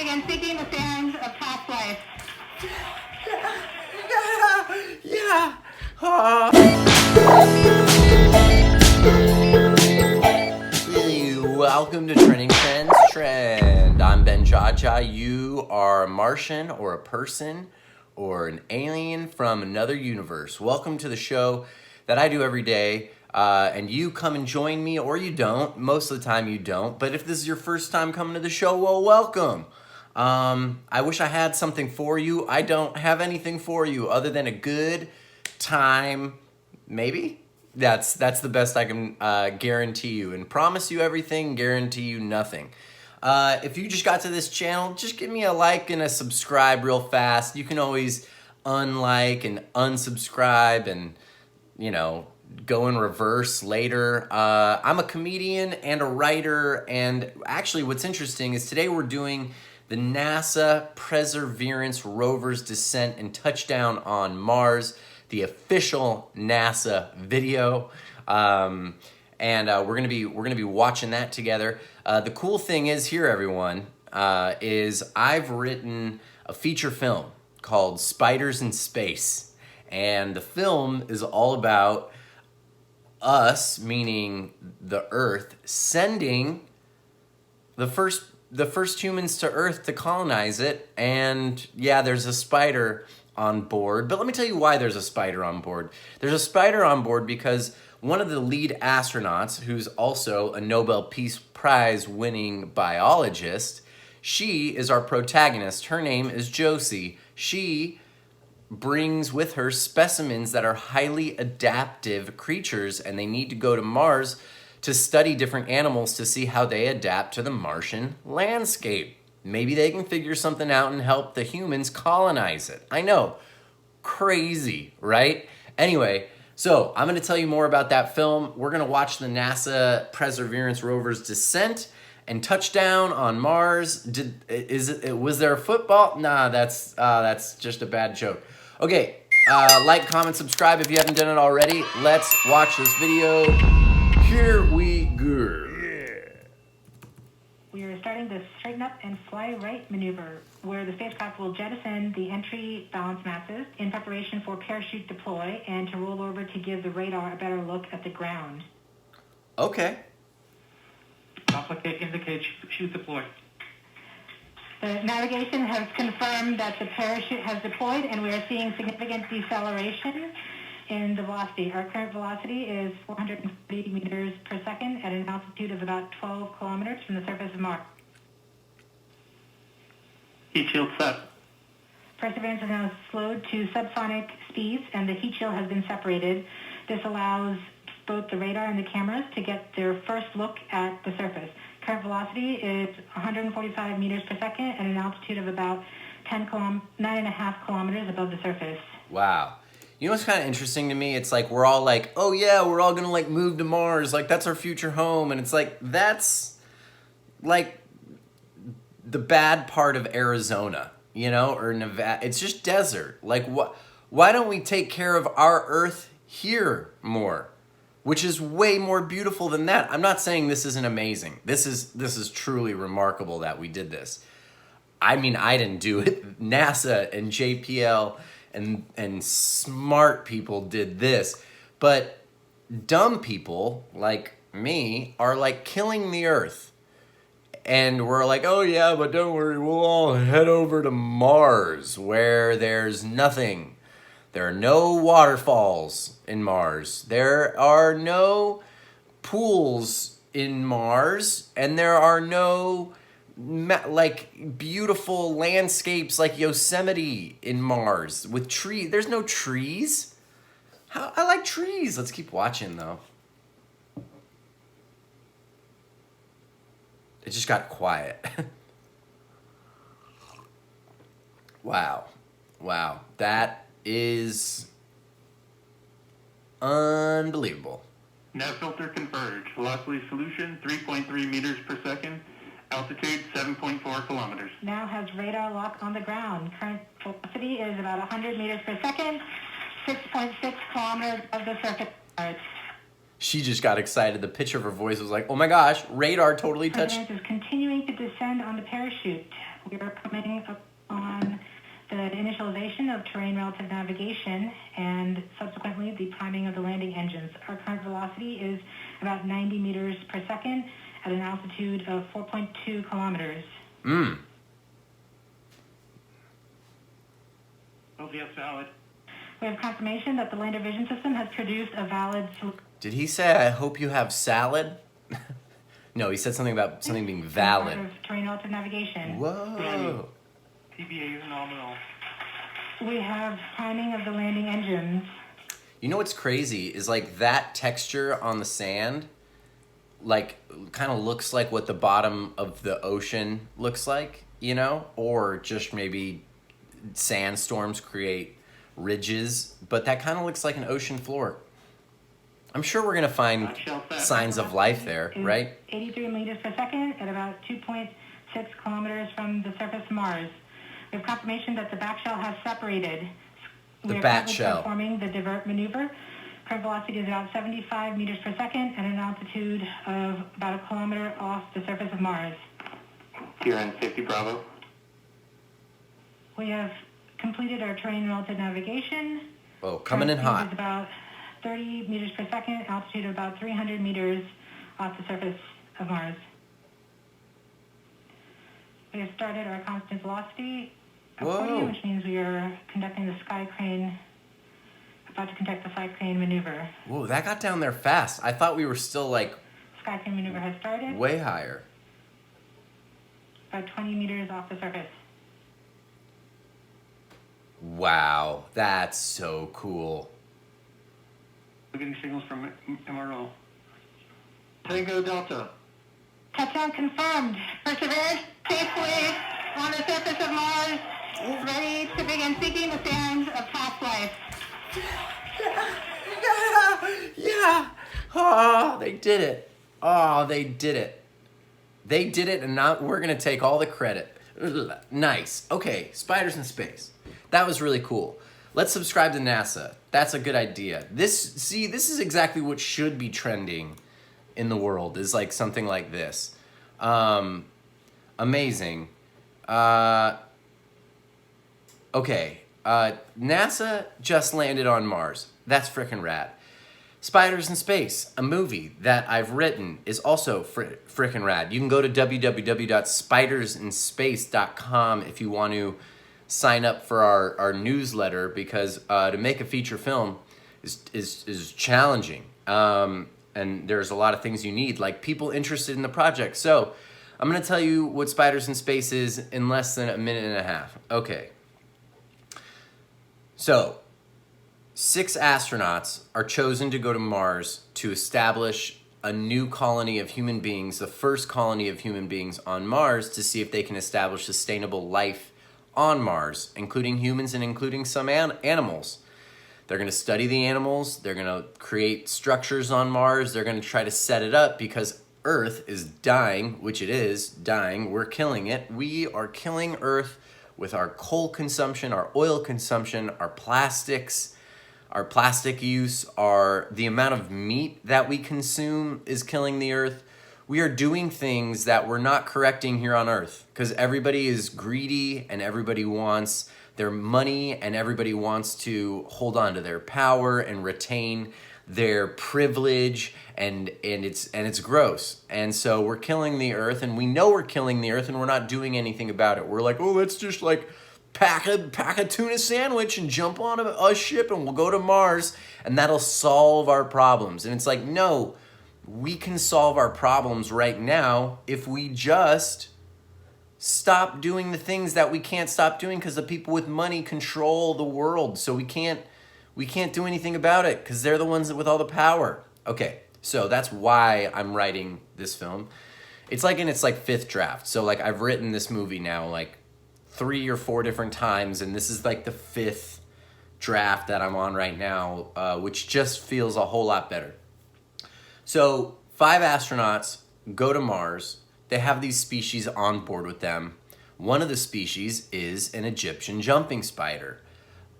begin seeking the sands of past life. Yeah. Welcome to Trending Trends Trend. I'm Benjaja. You are a Martian or a person or an alien from another universe. Welcome to the show that I do every day. And you come and join me, or you don't. Most of the time you don't. But if this is your first time coming to the show, well, welcome. I wish I had something for you. I don't have anything for you other than a good time, maybe? That's the best I can guarantee you. And promise you everything, guarantee you nothing. If you just got to this channel, just give me a like and a subscribe real fast. You can always unlike and unsubscribe and, you know, go in reverse later. I'm a comedian and a writer, and actually what's interesting is today we're doing the NASA Perseverance rover's descent and touchdown on Mars, the official NASA video, and we're gonna be watching that together. The cool thing is here, everyone, is I've written a feature film called Spiders in Space, and the film is all about us, meaning the Earth, sending the first humans to Earth to colonize it. And yeah, there's a spider on board. But let me tell you why there's a spider on board. There's a spider on board because one of the lead astronauts, who's also a Nobel Peace Prize winning biologist, she is our protagonist. Her name is Josie. She brings with her specimens that are highly adaptive creatures, and they need to go to Mars to study different animals to see how they adapt to the Martian landscape. Maybe they can figure something out and help the humans colonize it. I know, crazy, right? Anyway, so I'm gonna tell you more about that film. We're gonna watch the NASA Perseverance rover's descent and touchdown on Mars. Was there a football? Nah, that's just a bad joke. Okay, like, comment, subscribe if you haven't done it already. Let's watch this video. Here we go. We are starting the straighten up and fly right maneuver, where the spacecraft will jettison the entry balance masses in preparation for parachute deploy and to roll over to give the radar a better look at the ground. Okay. Indicate chute deploy. The navigation has confirmed that the parachute has deployed, and we are seeing significant deceleration in the velocity. Our current velocity is 440 meters per second at an altitude of about 12 kilometers from the surface of Mars. Heat shield set. Perseverance is now slowed to subsonic speeds, and the heat shield has been separated. This allows both the radar and the cameras to get their first look at the surface. Current velocity is 145 meters per second at an altitude of about 9.5 kilometers above the surface. Wow. You know what's kind of interesting to me? It's like we're all like, oh yeah, we're all gonna like move to Mars, like that's our future home, and it's like that's like the bad part of Arizona, you know, or Nevada. It's just desert. Like what? Why don't we take care of our Earth here more? Which is way more beautiful than that. I'm not saying this isn't amazing. This is truly remarkable that we did this. I mean, I didn't do it. NASA and JPL and smart people did this. But dumb people like me are like killing the Earth. And we're like, oh yeah, but don't worry, we'll all head over to Mars where there's nothing. There are no waterfalls in Mars. There are no pools in Mars. And there are no like beautiful landscapes like Yosemite in Mars with trees. There's no trees. I like trees. Let's keep watching though. It just got quiet. Wow. Wow. That is unbelievable. Nav filter converged. Velocity solution 3.3 meters per second. Altitude 7.4 kilometers. Now has radar lock on the ground. Current velocity is about 100 meters per second, 6.6 kilometers of the surface. She just got excited. The pitch of her voice was like, oh my gosh, radar totally touched. Perseverance is continuing to descend on the parachute. We are coming up on the initialization of terrain relative navigation and subsequently the priming of the landing engines. Our current velocity is about 90 meters per second at an altitude of 4.2 kilometers. LVS valid. We have confirmation that the lander vision system has produced a valid... Did he say, I hope you have salad? No, he said something about something being valid. Part of terrain relative navigation. Whoa. TBA is nominal. We have priming of the landing engines. You know what's crazy is like that texture on the sand, like kind of looks like what the bottom of the ocean looks like, you know? Or just maybe sandstorms create ridges, but that kind of looks like an ocean floor. I'm sure we're going to find signs of life there, right? 83 meters per second at about 2.6 kilometers from the surface of Mars. We have confirmation that the back shell has separated. The We are bat currently shell. performing the divert maneuver. Current velocity is about 75 meters per second at an altitude of about a kilometer off the surface of Mars. Kieran, safety Bravo. We have completed our terrain relative navigation. Oh, coming in Current speed hot. is about 30 meters per second, altitude of about 300 meters off the surface of Mars. We have started our constant velocity accordion, Whoa. which means we are conducting the sky crane, about to conduct the sky crane maneuver. Whoa, that got down there fast. I thought we were still like Sky crane maneuver has started, way higher. about 20 meters off the surface. Wow, that's so cool. We're getting signals from MRO. Tango Delta. Touchdown confirmed. Perseverance safely on the surface of Mars, ready to begin seeking the sands of past life. Yeah. Oh, they did it. Oh, they did it. They did it, and not we're gonna take all the credit. Ugh, nice. Okay, spiders in space. That was really cool. Let's subscribe to NASA. That's a good idea. This is exactly what should be trending in the world, is like something like this. Amazing. Okay. NASA just landed on Mars. That's frickin' rad. Spiders in Space, a movie that I've written, is also frickin' rad. You can go to www.spidersinspace.com if you want to sign up for our newsletter, because to make a feature film is challenging. And there's a lot of things you need, like people interested in the project. So I'm going to tell you what Spiders in Space is in less than a minute and a half. Okay. So 6 astronauts are chosen to go to Mars to establish a new colony of human beings, the first colony of human beings on Mars, to see if they can establish sustainable life on Mars, including humans and including some animals. They're going to study the animals. They're going to create structures on Mars. They're going to try to set it up because Earth is dying, which it is dying. We're killing it. We are killing Earth with our coal consumption, our oil consumption, our plastics, our plastic use, the amount of meat that we consume is killing the Earth. We are doing things that we're not correcting here on Earth because everybody is greedy and everybody wants their money and everybody wants to hold on to their power and retain their privilege, and it's gross. And so we're killing the Earth, and we know we're killing the Earth, and we're not doing anything about it. We're like, oh, let's just like pack a tuna sandwich and jump on a ship and we'll go to Mars and that'll solve our problems. And it's like, no, we can solve our problems right now if we just stop doing the things that we can't stop doing because the people with money control the world. So we can't do anything about it because they're the ones with all the power. Okay, so that's why I'm writing this film. It's like in its like 5th draft. So like I've written this movie now like 3 or 4 different times, and this is like the 5th draft that I'm on right now, which just feels a whole lot better. So 5 astronauts go to Mars. They have these species on board with them. One of the species is an Egyptian jumping spider.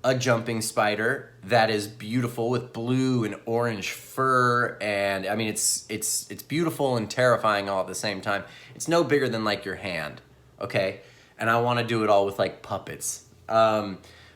A jumping spider that is beautiful with blue and orange fur, and I mean it's beautiful and terrifying all at the same time. It's no bigger than like your hand, okay? and I want to do it all with like puppets.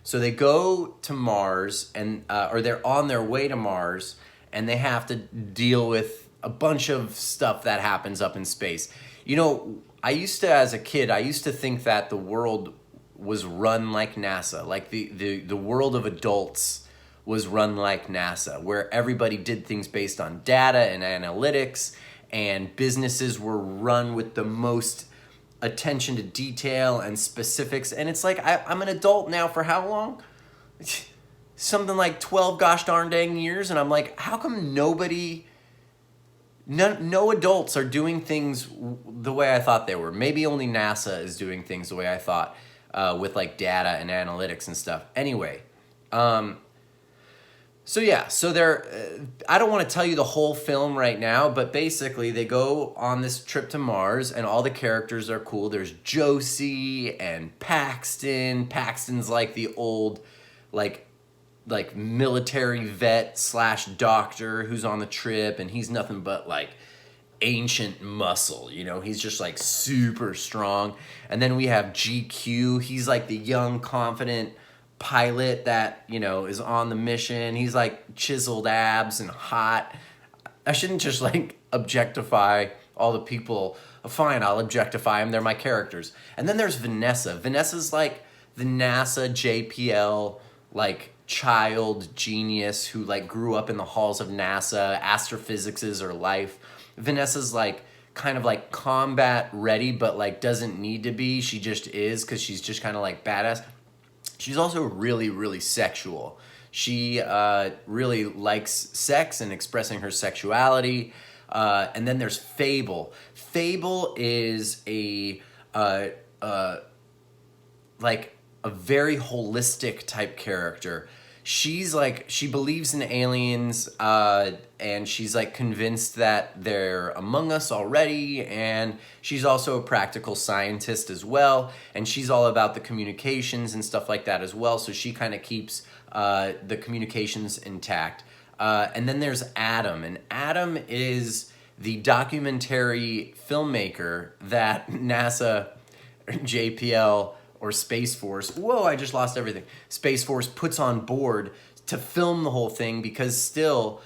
So they go to Mars, and or they're on their way to Mars, and they have to deal with a bunch of stuff that happens up in space. You know, as a kid, I used to think that the world was run like NASA, like the world of adults was run like NASA, where everybody did things based on data and analytics, and businesses were run with the most attention to detail and specifics. And it's like, I'm an adult now for how long? Something like 12 gosh darn dang years. And I'm like, how come no adults are doing things the way I thought they were? Maybe only NASA is doing things the way I thought, with like data and analytics and stuff. Anyway, so I don't want to tell you the whole film right now, but basically they go on this trip to Mars, and all the characters are cool. There's Josie and Paxton. Paxton's like the old, like military vet / doctor who's on the trip, and he's nothing but like ancient muscle, you know, he's just like super strong. And then we have GQ, he's like the young, confident pilot that, you know, is on the mission. He's like chiseled abs and hot. I shouldn't just like objectify all the people. Fine, I'll objectify them, they're my characters. And then there's Vanessa. Vanessa's like the NASA JPL like child genius who like grew up in the halls of NASA. Astrophysics is her life. Vanessa's like kind of like combat ready, but like doesn't need to be. She just is, because she's just kind of like badass. She's also really, really sexual. She really likes sex and expressing her sexuality. And then there's Fable. Fable is like a very holistic type character. She's like, she believes in aliens, and she's like convinced that they're among us already, and she's also a practical scientist as well, and she's all about the communications and stuff like that as well, so she kind of keeps the communications intact. And then there's Adam, and Adam is the documentary filmmaker that NASA, JPL, or Space Force, whoa, I just lost everything. Space Force puts on board to film the whole thing, because still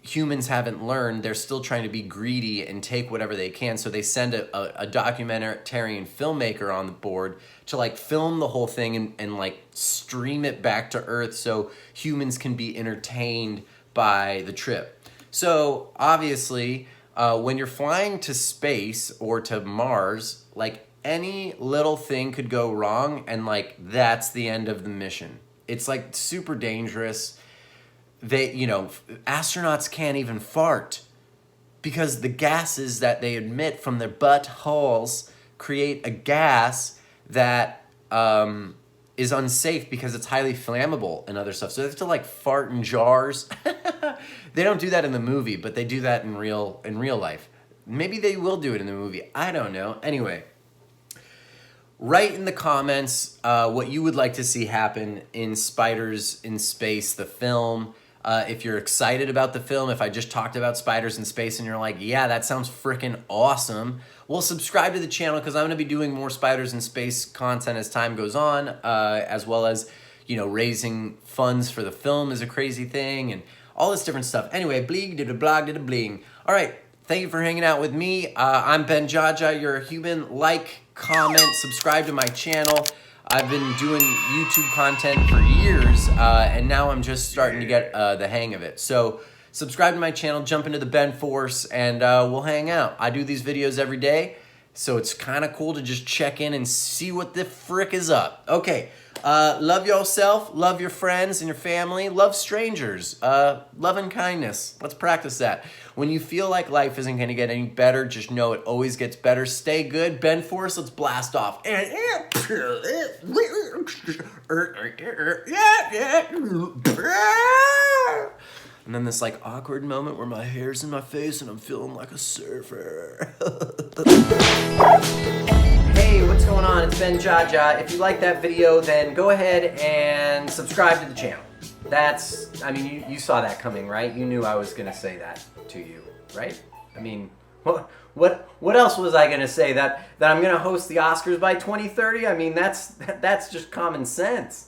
humans haven't learned. They're still trying to be greedy and take whatever they can. So they send a documentarian filmmaker on the board to like film the whole thing and like stream it back to Earth so humans can be entertained by the trip. So obviously, when you're flying to space or to Mars, like any little thing could go wrong, and like that's the end of the mission. It's like super dangerous. They, you know, astronauts can't even fart because the gases that they emit from their buttholes create a gas that is unsafe because it's highly flammable and other stuff. So they have to like fart in jars. They don't do that in the movie, but they do that in real life. Maybe they will do it in the movie. I don't know. Anyway, write in the comments what you would like to see happen in Spiders in Space, the film. If you're excited about the film, if I just talked about spiders in space and you're like, yeah, that sounds freaking awesome, well, subscribe to the channel, because I'm going to be doing more spiders in space content as time goes on, as well as, you know, raising funds for the film is a crazy thing, and all this different stuff. Anyway, bleeg, did a blog, did a bling. All right, thank you for hanging out with me. I'm Benjaja. You're a human. Like, comment, subscribe to my channel. I've been doing YouTube content for years, and now I'm just starting to get the hang of it. So subscribe to my channel, jump into the Ben Force, and we'll hang out. I do these videos every day, so it's kind of cool to just check in and see what the frick is up. Okay, love yourself, love your friends and your family, love strangers, love and kindness. Let's practice that. When you feel like life isn't going to get any better, just know it always gets better. Stay good. Ben Force, let's blast off. And then this like awkward moment where my hair's in my face and I'm feeling like a surfer. Hey, what's going on? It's Benjaja. If you like that video, then go ahead and subscribe to the channel. That's, I mean, you saw that coming, right? You knew I was going to say that to you, right? I mean, what What else was I gonna say? That I'm gonna host the Oscars by 2030? I mean, that's just common sense.